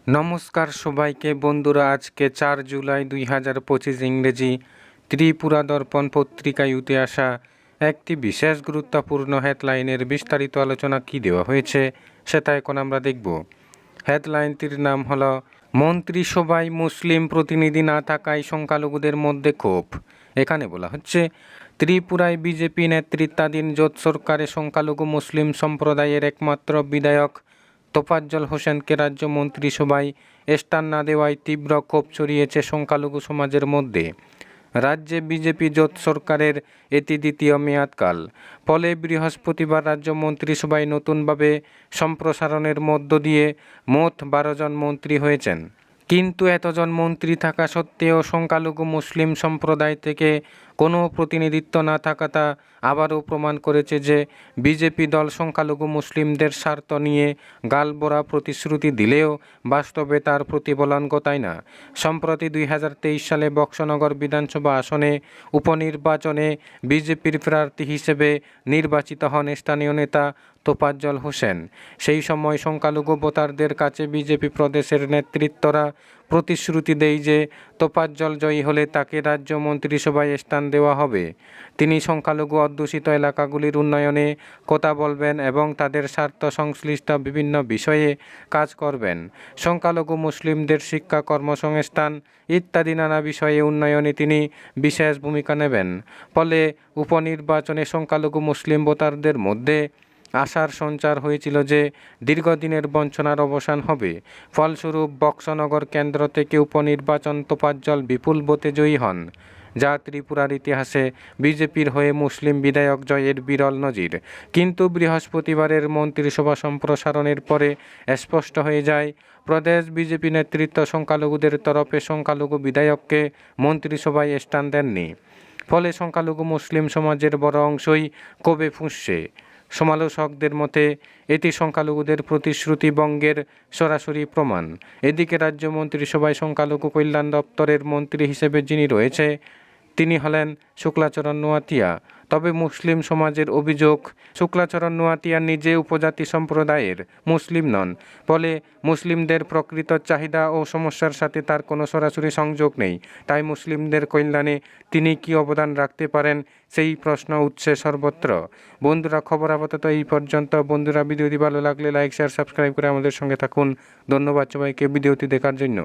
নমস্কার সবাইকে বন্ধুরা, আজকে 4 জুলাই 2025 ইংরেজি ত্রিপুরা দর্পণ পত্রিকায় উঠে আসা একটি বিশেষ গুরুত্বপূর্ণ হেডলাইনের বিস্তারিত আলোচনা কি দেওয়া হয়েছে সেটা এখন আমরা দেখব। হেডলাইনটির নাম হলো মন্ত্রিসভায় মুসলিম প্রতিনিধি না থাকায় সংখ্যালঘুদের মধ্যে ক্ষোভ। এখানে বলা হচ্ছে, ত্রিপুরায় বিজেপি নেতৃত্বাধীন জোট সরকারে সংখ্যালঘু মুসলিম সম্প্রদায়ের একমাত্র বিধায়ক তোফাজ্জল হোসেনকে রাজ্য মন্ত্রিসভায় স্থান না দেওয়ায় তীব্র ক্ষোভ ছড়িয়েছে সংখ্যালঘু সমাজের মধ্যে। রাজ্যে বিজেপি জোট সরকারের এটি দ্বিতীয় মেয়াদকাল। ফলে বৃহস্পতিবার রাজ্য মন্ত্রিসভায় নতুনভাবে সম্প্রসারণের মধ্য দিয়ে মোট 12 জন মন্ত্রী হয়েছেন। কিন্তু এতজন মন্ত্রী থাকা সত্ত্বেও সংখ্যালঘু মুসলিম সম্প্রদায় থেকে কোনো প্রতিনিধিত্ব না থাকাটা আবারও প্রমাণ করেছে যে বিজেপি দল সংখ্যালঘু মুসলিমদের স্বার্থ নিয়ে গালভরা প্রতিশ্রুতি দিলেও বাস্তবে তার প্রতিফলন ঘটায় না। সম্প্রতি 2023 সালে বক্সনগর বিধানসভা আসনে উপনির্বাচনে বিজেপির প্রার্থী হিসেবে নির্বাচিত হন স্থানীয় নেতা তোফাজ্জল হোসেন। সেই সময় সংখ্যালঘু ভোটারদের কাছে বিজেপি প্রদেশের নেতৃত্বরা প্রতিশ্রুতি দেয় যে তোফাজ্জল জয়ী হলে তাকে রাজ্য মন্ত্রিসভায় স্থান দেওয়া হবে। তিনি সংখ্যালঘু অধ্যুষিত এলাকাগুলির উন্নয়নে কথা বলবেন এবং তাদের স্বার্থ সংশ্লিষ্ট বিভিন্ন বিষয়ে কাজ করবেন। সংখ্যালঘু মুসলিমদের শিক্ষা, কর্মসংস্থান ইত্যাদি নানা বিষয়ে উন্নয়নে তিনি বিশেষ ভূমিকা নেবেন। ফলে উপনির্বাচনে সংখ্যালঘু মুসলিম ভোটারদের মধ্যে আশার সঞ্চার হয়েছিল যে দীর্ঘদিনের বঞ্চনার অবসান হবে। ফলস্বরূপ বক্সনগর কেন্দ্র থেকে উপনির্বাচন তোফাজ্জল বিপুল ভোটে জয়ী হন, যা ত্রিপুরার ইতিহাসে বিজেপির হয়ে মুসলিম বিধায়ক জয়ের বিরল নজির। কিন্তু বৃহস্পতিবারের মন্ত্রিসভা সম্প্রসারণের পরে স্পষ্ট হয়ে যায়, প্রদেশ বিজেপি নেতৃত্ব সংখ্যালঘুদের তরফে সংখ্যালঘু বিধায়ককে মন্ত্রিসভায় স্থান দেননি। ফলে সংখ্যালঘু মুসলিম সমাজের বড় অংশই ক্ষোভে ফুঁসছে। সমালোচকদের মতে এটি সংখ্যালঘুদের প্রতিশ্রুতি ভঙ্গের সরাসরি প্রমাণ। এদিকে রাজ্য মন্ত্রিসভায় সংখ্যালঘু কল্যাণ দপ্তরের মন্ত্রী হিসেবে যিনি রয়েছে তিনি হলেন শুক্লাচরণ নোয়াতিয়া। তবে মুসলিম সমাজের অভিযোগ, শুক্লাচরণ নোয়াতিয়া নিজে উপজাতি সম্প্রদায়ের মুসলিম নন। ফলে মুসলিমদের প্রকৃত চাহিদা ও সমস্যার সাথে তার কোনো সরাসরি সংযোগ নেই। তাই মুসলিমদের কল্যাণে তিনি কি অবদান রাখতে পারেন সেই প্রশ্ন উঠছে সর্বত্র। বন্ধুরা, খবর আপাতত এই পর্যন্ত। বন্ধুরা, ভিডিওটি ভালো লাগলে লাইক, শেয়ার, সাবস্ক্রাইব করে আমাদের সঙ্গে থাকুন। ধন্যবাদ সবাইকে ভিডিওটি দেখার জন্য।